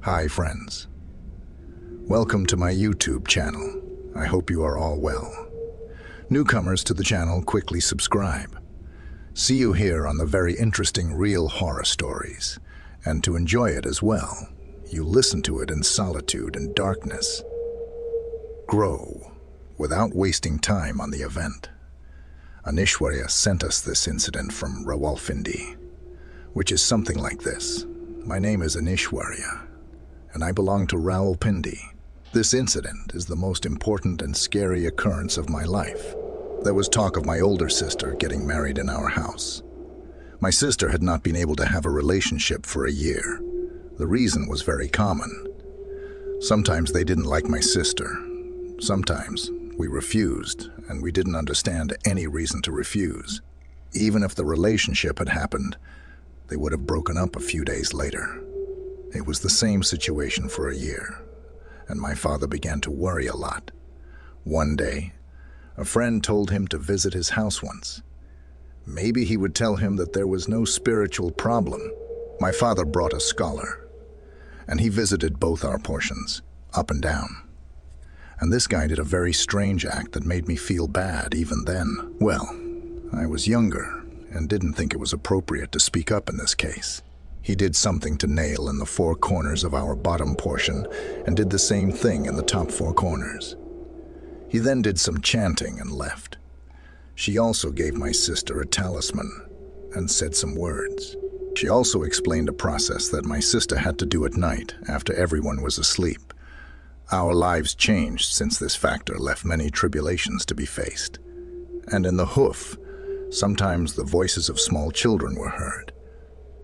Hi friends. Welcome to my YouTube channel. I hope you are all well. Newcomers to the channel, quickly subscribe. See you here on the very interesting real horror stories. And to enjoy it as well, you listen to it in solitude and darkness. Grow without wasting time on the event. Anishwarya sent us this incident from Rawalpindi, which is something like this. My name is Anishwarya, and I belong to Rawalpindi. This incident is the most important and scary occurrence of my life. There was talk of my older sister getting married in our house. My sister had not been able to have a relationship for a year. The reason was very common. Sometimes they didn't like my sister. Sometimes we refused, and we didn't understand any reason to refuse. Even if the relationship had happened, they would have broken up a few days later. It was the same situation for a year, and my father began to worry a lot. One day, a friend told him to visit his house once. Maybe he would tell him that there was no spiritual problem. My father brought a scholar, and he visited both our portions, up and down. And this guy did a very strange act that made me feel bad even then. Well, I was younger and didn't think it was appropriate to speak up in this case. He did something to nail in the 4 corners of our bottom portion and did the same thing in the top 4 corners. He then did some chanting and left. She also gave my sister a talisman and said some words. She also explained a process that my sister had to do at night after everyone was asleep. Our lives changed since this factor left many tribulations to be faced. And in the hoof, sometimes the voices of small children were heard.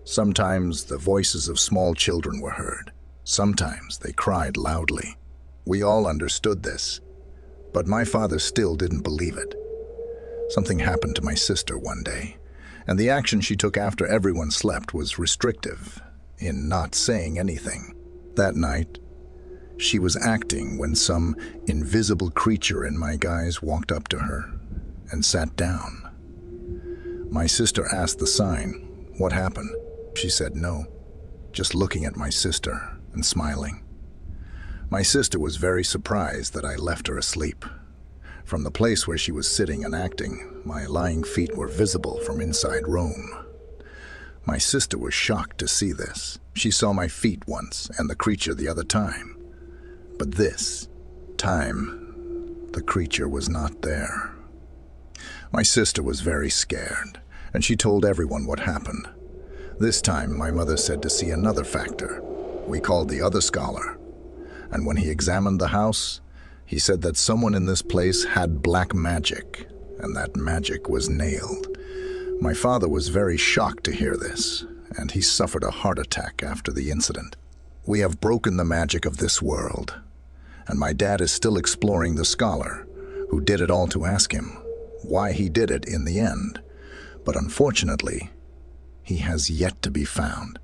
Sometimes the voices of small children were heard. Sometimes they cried loudly. We all understood this, but my father still didn't believe it. Something happened to my sister one day, and the action she took after everyone slept was restrictive, in not saying anything. That night, she was acting when some invisible creature in my guise walked up to her and sat down. My sister asked the sign, "What happened?" She said no, just looking at my sister and smiling. My sister was very surprised that I left her asleep. From the place where she was sitting and acting, my lying feet were visible from inside Rome. My sister was shocked to see this. She saw my feet once and the creature the other time. But this time, the creature was not there. My sister was very scared, and she told everyone what happened. This time, my mother said to see another factor. We called the other scholar, and when he examined the house, he said that someone in this place had black magic, and that magic was nailed. My father was very shocked to hear this, and he suffered a heart attack after the incident. We have broken the magic of this world, and my dad is still exploring the scholar who did it all to ask him why he did it in the end. But unfortunately, he has yet to be found.